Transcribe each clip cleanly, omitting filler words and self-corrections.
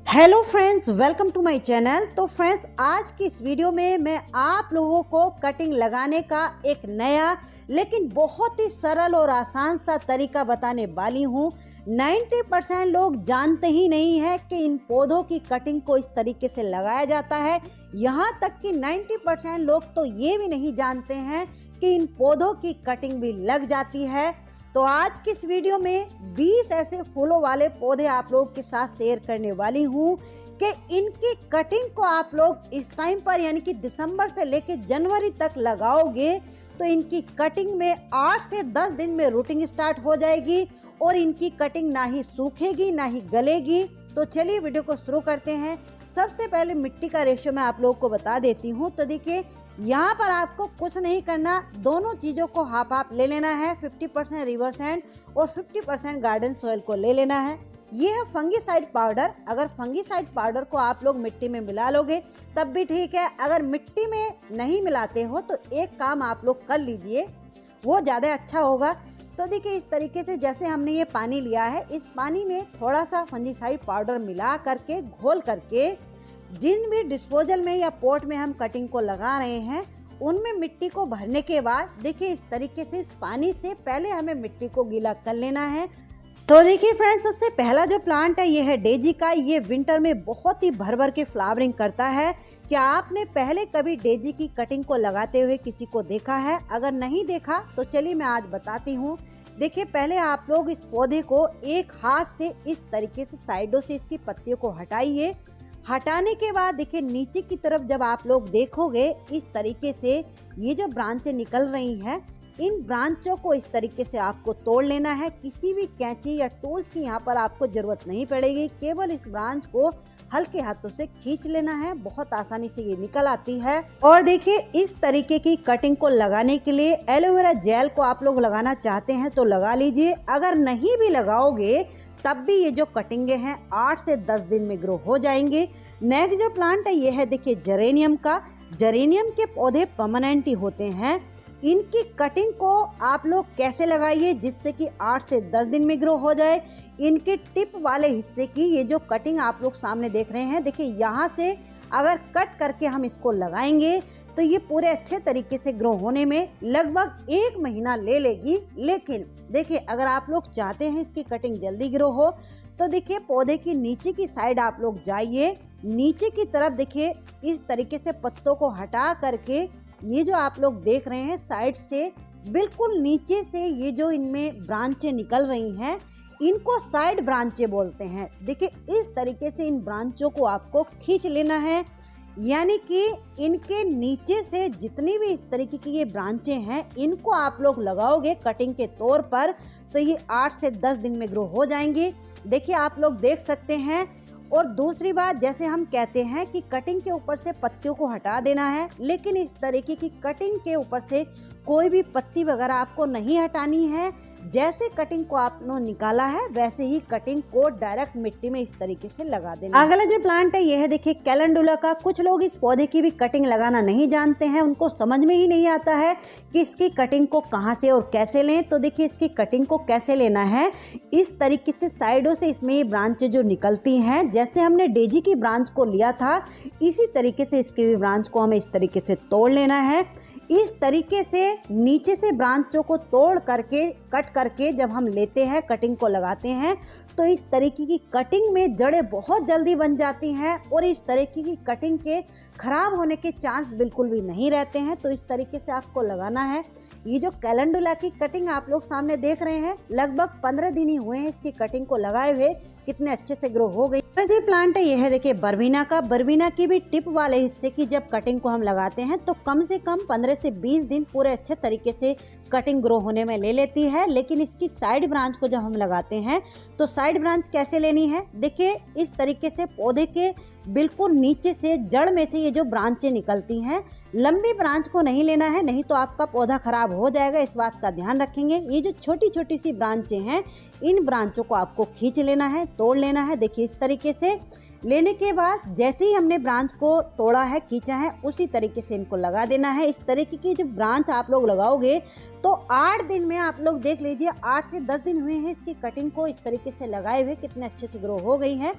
Hello friends, welcome to my channel. तो friends, आज की इस वीडियो में मैं आप लोगों को कटिंग लगाने का एक नया लेकिन बहुत ही सरल और आसान सा तरीका बताने वाली हूँ। 90% लोग जानते ही नहीं है कि इन पौधों की कटिंग को इस तरीके से लगाया जाता है। यहाँ तक कि 90% लोग तो ये भी नहीं जानते हैं कि इन पौधों की कटिंग भी लग जाती है। तो आज की इस वीडियो में 20 ऐसे फूलों वाले पौधे आप लोग के साथ शेयर करने वाली हूँ कि इनकी कटिंग को आप लोग इस टाइम पर यानी कि दिसंबर से लेकर जनवरी तक लगाओगे तो इनकी कटिंग में 8 से 10 दिन में रूटिंग स्टार्ट हो जाएगी और इनकी कटिंग ना ही सूखेगी ना ही गलेगी। तो चलिए वीडियो को शुरू करते हैं। सबसे पहले मिट्टी का रेशियो मैं आप लोगों को बता देती हूँ। तो देखिए, यहाँ पर आपको कुछ नहीं करना, दोनों चीज़ों को हाफ हाफ ले लेना है। 50% रिवर सैंड और 50% गार्डन सॉइल को ले लेना है। ये है फंगीसाइड पाउडर। अगर फंगीसाइड पाउडर को आप लोग मिट्टी में मिला लोगे तब भी ठीक है। अगर मिट्टी में नहीं मिलाते हो तो एक काम आप लोग कर लीजिए, वो ज़्यादा अच्छा होगा। तो देखिए, इस तरीके से जैसे हमने ये पानी लिया है, इस पानी में थोड़ा सा फंगीसाइड पाउडर मिला करके घोल करके जिन भी डिस्पोजल में या पॉट में हम कटिंग को लगा रहे हैं उनमें मिट्टी को भरने के बाद देखिए इस तरीके से इस पानी से पहले हमें मिट्टी को गीला कर लेना है। तो देखिए फ्रेंड्स, सबसे पहला जो प्लांट है ये है डेजी का। ये विंटर में बहुत ही भर भर के फ्लावरिंग करता है। क्या आपने पहले कभी डेजी की कटिंग को लगाते हुए किसी को देखा है? अगर नहीं देखा तो चलिए मैं आज बताती हूँ। देखिए, पहले आप लोग इस पौधे को एक हाथ से इस तरीके से साइडों से इसकी पत्तियों को हटाइए। हटाने के बाद देखिए नीचे की तरफ जब आप लोग देखोगे इस तरीके से ये जो ब्रांचें निकल रही हैं, इन ब्रांचों को इस तरीके से आपको तोड़ लेना है। किसी भी कैंची या टूल्स की यहाँ पर आपको जरूरत नहीं पड़ेगी, केवल इस ब्रांच को हल्के हाथों से खींच लेना है। बहुत आसानी से ये निकल आती है। और देखिए, इस तरीके की कटिंग को लगाने के लिए एलोवेरा जेल को आप लोग लगाना चाहते हैं तो लगा लीजिए। अगर नहीं भी लगाओगे तब भी ये जो कटिंगे हैं 8 से 10 दिन में ग्रो हो जाएंगे। नेक्स्ट जो प्लांट है ये है देखिए जेरेनियम का। जेरेनियम के पौधे परमानेंट ही होते हैं। इनकी कटिंग को आप लोग कैसे लगाइए जिससे कि 8 से 10 दिन में ग्रो हो जाए। इनके टिप वाले हिस्से की ये जो कटिंग आप लोग सामने देख रहे हैं, देखिए यहाँ से अगर कट करके हम इसको लगाएंगे तो ये पूरे अच्छे तरीके से ग्रो होने में लगभग 1 महीना ले लेगी। लेकिन देखिए, अगर आप लोग चाहते हैं इसकी कटिंग जल्दी ग्रो हो तो देखिए पौधे की नीचे की साइड आप लोग जाइए। नीचे की तरफ देखिए इस तरीके से पत्तों को हटा करके ये जो आप लोग देख रहे हैं साइड से बिल्कुल नीचे से ये जो इनमें ब्रांचें निकल रही हैं, इनको साइड ब्रांचें बोलते हैं। देखिए, इस तरीके से इन ब्रांचों को आपको खींच लेना है। यानी कि इनके नीचे से जितनी भी इस तरीके की ये ब्रांचें हैं इनको आप लोग लगाओगे कटिंग के तौर पर तो ये 8 से 10 दिन में ग्रो हो जाएंगे। देखिए, आप लोग देख सकते हैं। और दूसरी बात, जैसे हम कहते हैं कि कटिंग के ऊपर से पत्तियों को हटा देना है, लेकिन इस तरीके की कटिंग के ऊपर से कोई भी पत्ती वगैरह आपको नहीं हटानी है। जैसे कटिंग को आपने निकाला है वैसे ही कटिंग को डायरेक्ट मिट्टी में इस तरीके से लगा देना। अगला जो प्लांट है यह है देखिए कैलेंडुला का। कुछ लोग इस पौधे की भी कटिंग लगाना नहीं जानते हैं, उनको समझ में ही नहीं आता है कि इसकी कटिंग को कहां से और कैसे लें। तो देखिए, इसकी कटिंग को कैसे लेना है, इस तरीके से साइडों से इसमें ये ब्रांचें जो निकलती हैं, जैसे हमने डेजी की ब्रांच को लिया था इसी तरीके से इसकी भी ब्रांच को हमें इस तरीके से तोड़ लेना है। इस तरीके से नीचे से ब्रांचों को तोड़ करके कट करके जब हम लेते हैं कटिंग को लगाते हैं तो इस तरीके की कटिंग में जड़ें बहुत जल्दी बन जाती हैं और इस तरीके की कटिंग के खराब होने के चांस बिल्कुल भी नहीं रहते हैं। तो इस तरीके से आपको लगाना है। ये जो कैलेंडुला की कटिंग आप लोग सामने देख रहे हैं, लगभग 15 दिन ही हुए हैं इसकी कटिंग को लगाए हुए, कितने अच्छे से ग्रो हो गई। जो प्लांट है ये है देखिए बर्बीना का। बर्बीना की भी टिप वाले हिस्से की जब कटिंग को हम लगाते हैं तो कम से कम 15 से 20 दिन पूरे अच्छे तरीके से कटिंग ग्रो होने में ले लेती है। लेकिन इसकी साइड ब्रांच को जब हम लगाते हैं तो साइड ब्रांच कैसे लेनी है, देखिए इस तरीके से पौधे के बिल्कुल नीचे से जड़ में से ये जो ब्रांचें निकलती हैं, लंबी ब्रांच को नहीं लेना है, नहीं तो आपका पौधा खराब हो जाएगा। इस बात का ध्यान रखेंगे। ये जो छोटी छोटी सी ब्रांचें हैं, इन ब्रांचों को आपको खींच लेना है, तोड़ लेना है। देखिए, इस तरीके से लेने के बाद जैसे ही हमने ब्रांच को तोड़ा है, खींचा है, उसी तरीके से इनको लगा देना है। इस तरीके की जो ब्रांच आप लोग लगाओगे तो 8 दिन में आप लोग देख लीजिए 8 से 10 दिन हुए हैं इसकी कटिंग को इस तरीके से लगाए हुए, कितने अच्छे से ग्रो हो गई है।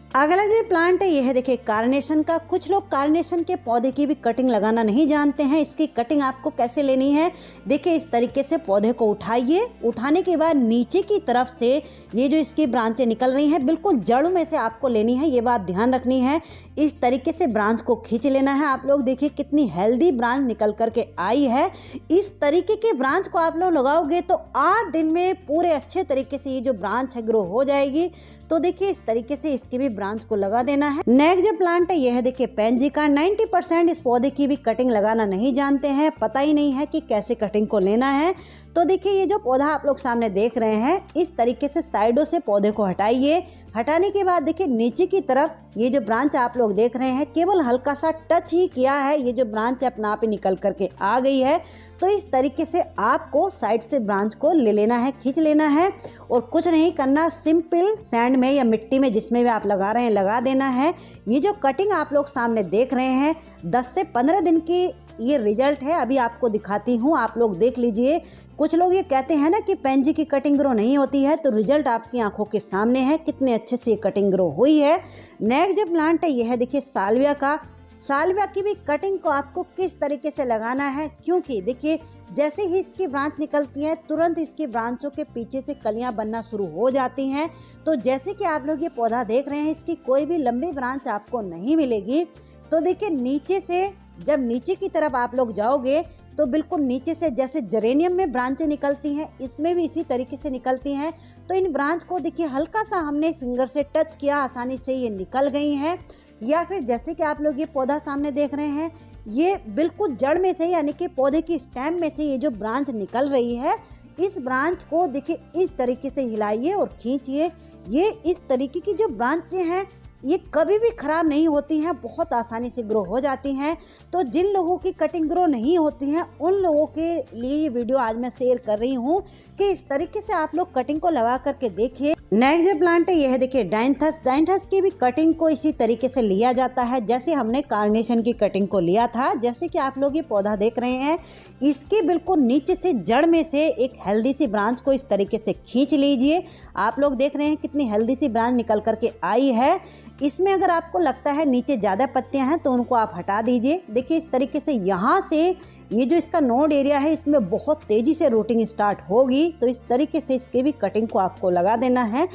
अगला जो प्लांट है यह है देखिए कार्नेशन का। कुछ लोग कार्नेशन के पौधे की भी कटिंग लगाना नहीं जानते हैं। इसकी कटिंग आपको कैसे लेनी है, देखिए इस तरीके से पौधे को उठाइए। उठाने के बाद नीचे की तरफ से ये जो इसकी ब्रांचें निकल रही हैं बिल्कुल जड़ में से आपको लेनी है, ये बात ध्यान रखनी है। इस तरीके से ब्रांच को खींच लेना है। आप लोग देखिए कितनी हेल्दी ब्रांच निकल करके आई है। इस तरीके के ब्रांच को आप लोग लगाओगे तो 8 दिन में पूरे अच्छे तरीके से ये जो ब्रांच है ग्रो हो जाएगी। तो देखिए इस तरीके से इसकी भी ब्रांच को लगा देना है। नेक्स्ट जो प्लांट है यह है देखिए पेंजी का। 90% इस पौधे की भी कटिंग लगाना नहीं जानते हैं, पता ही नहीं है कि कैसे कटिंग को लेना है। तो देखिए ये जो पौधा आप लोग सामने देख रहे हैं इस तरीके से साइडों से पौधे को हटाइए। हटाने के बाद देखिए नीचे की तरफ ये जो ब्रांच आप लोग देख रहे हैं केवल हल्का सा टच ही किया है, ये जो ब्रांच है अपना आप ही निकल करके आ गई है। तो इस तरीके से आपको साइड से ब्रांच को ले लेना है, खींच लेना है और कुछ नहीं करना, सिंपल सैंड में या मिट्टी में जिसमें भी आप लगा रहे हैं लगा देना है। ये जो कटिंग आप लोग सामने देख रहे हैं 10 से 15 दिन की ये रिजल्ट है। अभी आपको दिखाती हूँ, आप लोग देख लीजिए। कुछ लोग ये कहते हैं ना कि पेंजी की कटिंग ग्रो नहीं होती है, तो रिजल्ट आपकी आंखों के सामने है, कितने अच्छे से ये कटिंग ग्रो हुई है। नेक्स्ट जो प्लांट है यह है देखिए साल्विया का। साल्विया की भी कटिंग को आपको किस तरीके से लगाना है, क्योंकि देखिए जैसे ही इसकी ब्रांच निकलती है तुरंत इसकी ब्रांचों के पीछे से कलियां बनना शुरू हो जाती हैं। तो जैसे कि आप लोग ये पौधा देख रहे हैं इसकी कोई भी लंबी ब्रांच आपको नहीं मिलेगी। तो देखिए नीचे से जब नीचे की तरफ आप लोग जाओगे तो बिल्कुल नीचे से जैसे जेरेनियम में ब्रांचें निकलती हैं इसमें भी इसी तरीके से निकलती हैं। तो इन ब्रांच को देखिए हल्का सा हमने फिंगर से टच किया, आसानी से ये निकल गई हैं। या फिर जैसे कि आप लोग ये पौधा सामने देख रहे हैं ये बिल्कुल जड़ में से यानी कि पौधे की स्टेम में से ये जो ब्रांच निकल रही है इस ब्रांच को देखिए इस तरीके से हिलाइए और खींचिए। ये इस तरीके की जो ब्रांचें हैं ये कभी भी खराब नहीं होती हैं, बहुत आसानी से ग्रो हो जाती हैं। तो जिन लोगों की कटिंग ग्रो नहीं होती हैं उन लोगों के लिए ये वीडियो आज मैं शेयर कर रही हूँ कि इस तरीके से आप लोग कटिंग को लगा करके देखिए। नेक्स्ट जो प्लांट है यह है देखिए डायंथस। डायंथस की भी कटिंग को इसी तरीके से लिया जाता है जैसे हमने कार्नेशन की कटिंग को लिया था। जैसे कि आप लोग ये पौधा देख रहे हैं इसके बिल्कुल नीचे से जड़ में से एक हेल्दी सी ब्रांच को इस तरीके से खींच लीजिए। आप लोग देख रहे हैं कितनी हेल्दी सी ब्रांच निकल करके आई है। इसमें अगर आपको लगता है नीचे ज़्यादा पत्तियां हैं तो उनको आप हटा दीजिए। देखिए इस तरीके से यहाँ से ये जो इसका नोड एरिया है इसमें बहुत तेज़ी से रूटिंग स्टार्ट होगी। तो इस तरीके से इसके भी कटिंग को आपको लगा देना है।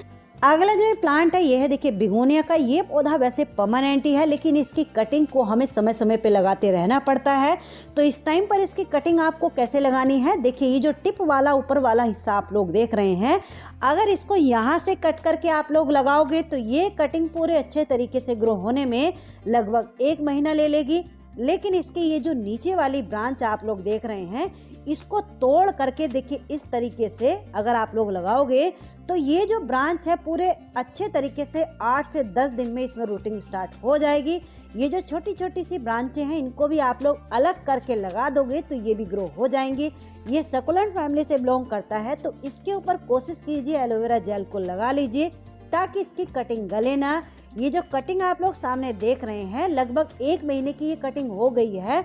अगला जो प्लांट है यह है देखिए बिगोनिया का। ये पौधा वैसे परमानेंट ही है लेकिन इसकी कटिंग को हमें समय समय पे लगाते रहना पड़ता है। तो इस टाइम पर इसकी कटिंग आपको कैसे लगानी है, देखिए ये जो टिप वाला ऊपर वाला हिस्सा आप लोग देख रहे हैं अगर इसको यहाँ से कट करके आप लोग लगाओगे तो ये कटिंग पूरे अच्छे तरीके से ग्रो होने में लगभग 1 महीना ले लेगी। लेकिन इसकी ये जो नीचे वाली ब्रांच आप लोग देख रहे हैं इसको तोड़ करके देखिए इस तरीके से अगर आप लोग लगाओगे तो ये जो ब्रांच है पूरे अच्छे तरीके से 8 से 10 दिन में इसमें रूटिंग स्टार्ट हो जाएगी। ये जो छोटी छोटी सी ब्रांचें हैं इनको भी आप लोग अलग करके लगा दोगे तो ये भी ग्रो हो जाएंगी। ये सकुलेंट फैमिली से बिलोंग करता है तो इसके ऊपर कोशिश कीजिए एलोवेरा जेल को लगा लीजिए ताकि इसकी कटिंग गले ना। ये जो कटिंग आप लोग सामने देख रहे हैं लगभग 1 महीने की ये कटिंग हो गई है।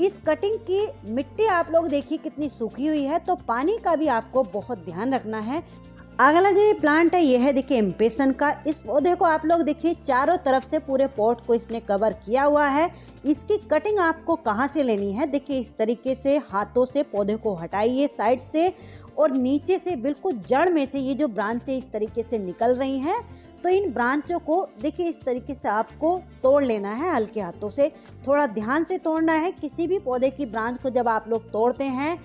इस कटिंग की मिट्टी आप लोग देखिए कितनी सूखी हुई है, तो पानी का भी आपको बहुत ध्यान रखना है। अगला जो ये प्लांट है ये है देखिए इम्पेशन का। इस पौधे को आप लोग देखिए चारों तरफ से पूरे पॉट को इसने कवर किया हुआ है। इसकी कटिंग आपको कहाँ से लेनी है, देखिए इस तरीके से हाथों से पौधे को हटाइए साइड से और नीचे से बिल्कुल जड़ में से ये जो ब्रांचें इस तरीके से निकल रही हैं तो इन ब्रांचों को देखिए इस तरीके से आपको तोड़ लेना है हल्के हाथों से। थोड़ा ध्यान से तोड़ना है। किसी भी पौधे की ब्रांच को जब आप लोग तोड़ते हैं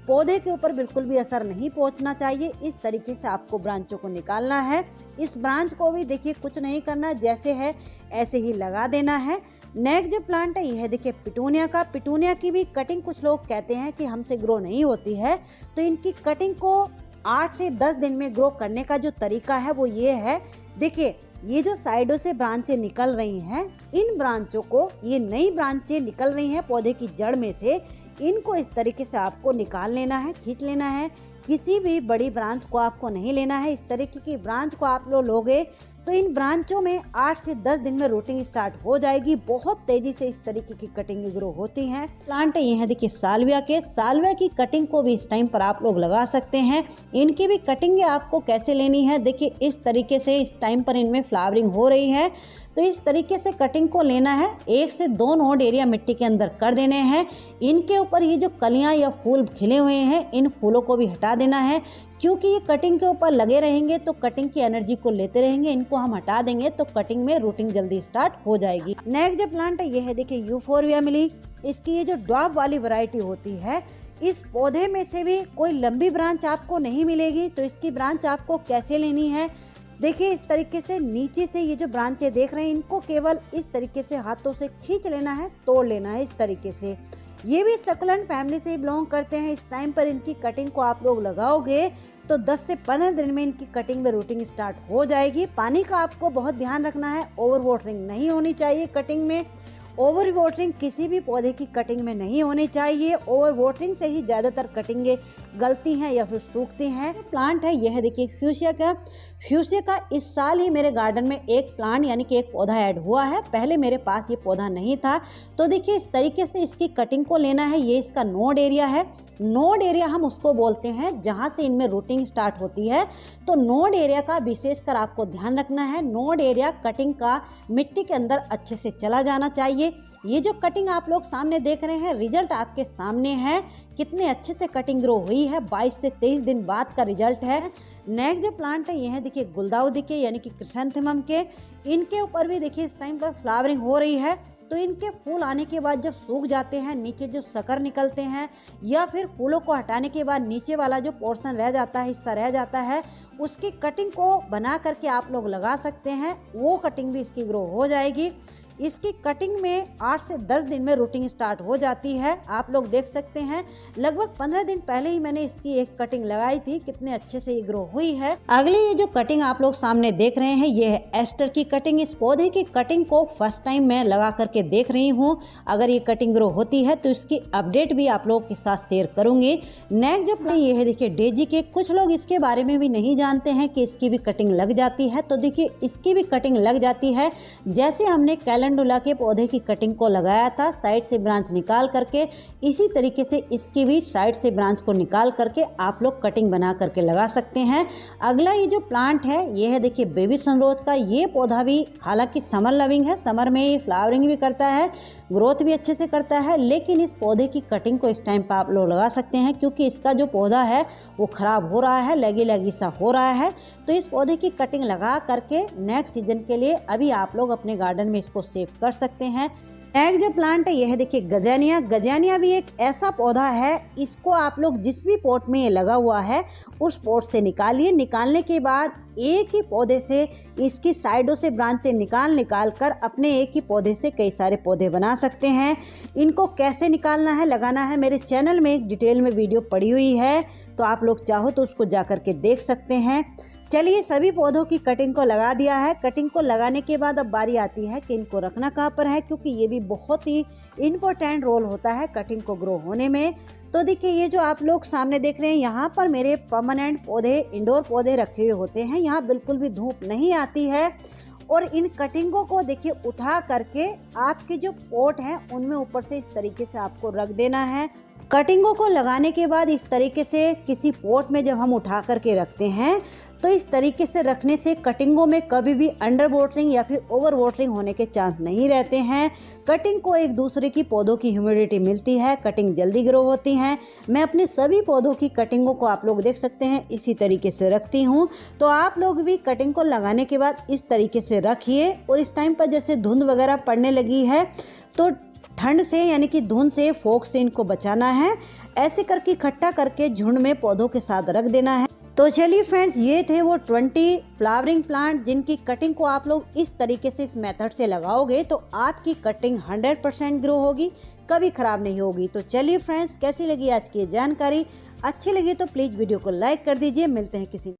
पौधे के ऊपर बिल्कुल भी असर नहीं पहुंचना चाहिए। इस तरीके से आपको ब्रांचों को निकालना है। इस ब्रांच को भी देखिए कुछ नहीं करना, जैसे है ऐसे ही लगा देना है। नेक्स्ट जो प्लांट है यह है देखिए पिटूनिया का। पिटूनिया की भी कटिंग कुछ लोग कहते हैं कि हमसे ग्रो नहीं होती है, तो इनकी कटिंग को 8 से 10 दिन में ग्रो करने का जो तरीका है वो ये है। देखिए ये जो साइडों से ब्रांचें निकल रही हैं इन ब्रांचों को, ये नई ब्रांचें निकल रही हैं पौधे की जड़ में से, इनको इस तरीके से आपको निकाल लेना है, खींच लेना है। किसी भी बड़ी ब्रांच को आपको नहीं लेना है। इस तरीके की ब्रांच को आप लोग लोगे तो इन ब्रांचों में 8 से 10 दिन में रूटिंग स्टार्ट हो जाएगी। बहुत तेजी से इस तरीके की कटिंग ग्रो होती हैं। प्लांट है ये देखिए सालविया की कटिंग को भी इस टाइम पर आप लोग लगा सकते हैं। इनकी भी कटिंग आपको कैसे लेनी है, देखिए इस तरीके से इस टाइम पर इनमें फ्लावरिंग हो रही है। तो इस तरीके से कटिंग को लेना है, 1 से 2 नोड एरिया मिट्टी के अंदर कर देने हैं। इनके ऊपर ये जो कलियां या फूल खिले हुए हैं, इन फूलों को भी हटा देना है, क्योंकि ये कटिंग के ऊपर लगे रहेंगे तो कटिंग की एनर्जी को लेते रहेंगे। इनको हम हटा देंगे तो कटिंग में रूटिंग जल्दी स्टार्ट हो जाएगी। नेक्स्ट जो प्लांट है ये है देखिए यूफोरबिया मिली। इसकी ये जो ड्वार्फ वाली वैरायटी होती है, इस पौधे में से भी कोई लंबी ब्रांच आपको नहीं मिलेगी। तो इसकी ब्रांच आपको कैसे लेनी है, देखिए इस तरीके से नीचे से ये जो ब्रांचें देख रहे हैं, इनको केवल इस तरीके से हाथों से खींच लेना है, तोड़ लेना है इस तरीके से। ये भी सक्लेंट फैमिली से बिलोंग करते हैं। इस टाइम पर इनकी कटिंग को आप लोग लगाओगे तो 10 से 15 दिन में इनकी कटिंग में रूटिंग स्टार्ट हो जाएगी। पानी का आपको बहुत ध्यान रखना है, ओवर वाटरिंग नहीं होनी चाहिए कटिंग में। ओवर वाटरिंग किसी भी पौधे की कटिंग में नहीं होनी चाहिए। ओवर वाटरिंग से ही ज़्यादातर कटिंगें गलती हैं या फिर सूखती हैं। प्लांट है यह देखिए फ्यूसिया का इस साल ही मेरे गार्डन में एक प्लांट यानी कि एक पौधा ऐड हुआ है। पहले मेरे पास ये पौधा नहीं था। तो देखिए इस तरीके से इसकी कटिंग को लेना है। ये इसका नोड एरिया है। नोड एरिया हम उसको बोलते हैं जहाँ से इनमें रूटिंग स्टार्ट होती है। तो नोड एरिया का विशेषकर आपको ध्यान रखना है। नोड एरिया कटिंग का मिट्टी के अंदर अच्छे से चला जाना चाहिए। ये जो कटिंग आप लोग सामने देख रहे हैं, रिजल्ट आपके सामने है। कितने अच्छे से कटिंग ग्रो हुई है, 22 से 23 दिन बाद का रिजल्ट है। नेक्स्ट जो प्लांट है यह देखिए गुलदाउदी के यानी कि क्रिसैंथेमम के। इनके ऊपर भी देखिए इस टाइम पर फ्लावरिंग हो रही है। तो इनके फूल आने के बाद जब सूख जाते हैं, नीचे जो शकर निकलते हैं या फिर फूलों को हटाने के बाद नीचे वाला जो पोर्शन रह जाता है, हिस्सा रह जाता है, उसकी कटिंग को बना करके आप लोग लगा सकते हैं। वो कटिंग भी इसकी ग्रो हो जाएगी। इसकी कटिंग में 8 से 10 दिन में रूटिंग स्टार्ट हो जाती है। आप लोग देख सकते हैं लगभग 15 दिन पहले ही मैंने इसकी एक कटिंग लगाई थी। कितने अच्छे से ये ग्रो हुई है। अगली ये जो कटिंग आप लोग सामने देख रहे हैं, ये है एस्टर की कटिंग। इस पौधे की कटिंग को फर्स्ट टाइम मैं लगा करके देख रही हूँ। अगर ये कटिंग ग्रो होती है तो इसकी अपडेट भी आप लोगों के साथ शेयर करूंगी। नेक्स्ट जो प्लांट ये है देखिए डेजी के। कुछ लोग इसके बारे में भी नहीं जानते हैं कि इसकी भी कटिंग लग जाती है। तो देखिए इसकी भी कटिंग लग जाती है। जैसे हमने कैलेंडुला के पौधे की कटिंग को लगाया था, साइड से ब्रांच निकाल करके, इसी तरीके से इसकी भी साइड से ब्रांच को निकाल करके आप लोग कटिंग बना करके लगा सकते हैं। अगला ये जो प्लांट है ये है देखिए बेबी सनरोज का। ये पौधा भी हालांकि समर लविंग है, समर में ये फ्लावरिंग भी करता है, ग्रोथ भी अच्छे से करता है। लेकिन इस पौधे की कटिंग को इस टाइम पर आप लोग लगा सकते हैं, क्योंकि इसका जो पौधा है वो ख़राब हो रहा है, लगी सा हो रहा है। तो इस पौधे की कटिंग लगा करके नेक्स्ट सीजन के लिए अभी आप लोग अपने गार्डन में इसको सेव कर सकते हैं। नेक्स्ट जो प्लांट है यह है देखिए गजानिया। गजानिया भी एक ऐसा पौधा है, इसको आप लोग जिस भी पॉट में ये लगा हुआ है उस पॉट से निकालिए। निकालने के बाद एक ही पौधे से इसकी साइडों से ब्रांचें निकाल कर अपने एक ही पौधे से कई सारे पौधे बना सकते हैं। इनको कैसे निकालना है, लगाना है, मेरे चैनल में एक डिटेल में वीडियो पड़ी हुई है, तो आप लोग चाहो तो उसको जा कर के देख सकते हैं। चलिए सभी पौधों की कटिंग को लगा दिया है। कटिंग को लगाने के बाद अब बारी आती है कि इनको रखना कहाँ पर है, क्योंकि ये भी बहुत ही इम्पोर्टेंट रोल होता है कटिंग को ग्रो होने में। तो देखिए ये जो आप लोग सामने देख रहे हैं, यहाँ पर मेरे परमानेंट पौधे, इंडोर पौधे रखे हुए होते हैं। यहाँ बिल्कुल भी धूप नहीं आती है। और इन कटिंगों को देखिए उठा करके आपके जो पॉट हैं उनमें ऊपर से इस तरीके से आपको रख देना है। कटिंगों को लगाने के बाद इस तरीके से किसी पॉट में जब हम उठा करके रखते हैं तो इस तरीके से रखने से कटिंगों में कभी भी अंडर वाटरिंग या फिर ओवर वाटरिंग होने के चांस नहीं रहते हैं। कटिंग को एक दूसरे की पौधों की ह्यूमिडिटी मिलती है, कटिंग जल्दी ग्रो होती हैं। मैं अपने सभी पौधों की कटिंगों को आप लोग देख सकते हैं इसी तरीके से रखती हूँ। तो आप लोग भी कटिंग को लगाने के बाद इस तरीके से रखिए। और इस टाइम पर जैसे धुंध वगैरह पड़ने लगी है तो ठंड से यानी कि धुंध से, फोग से इनको बचाना है। ऐसे करके इकट्ठा करके झुंड में पौधों के साथ रख देना है। तो चलिए फ्रेंड्स, ये थे वो 20 फ्लावरिंग प्लांट जिनकी कटिंग को आप लोग इस तरीके से, इस मेथड से लगाओगे तो आपकी कटिंग 100% ग्रो होगी, कभी ख़राब नहीं होगी। तो चलिए फ्रेंड्स, कैसी लगी आज की जानकारी? अच्छी लगी तो प्लीज़ वीडियो को लाइक कर दीजिए। मिलते हैं किसी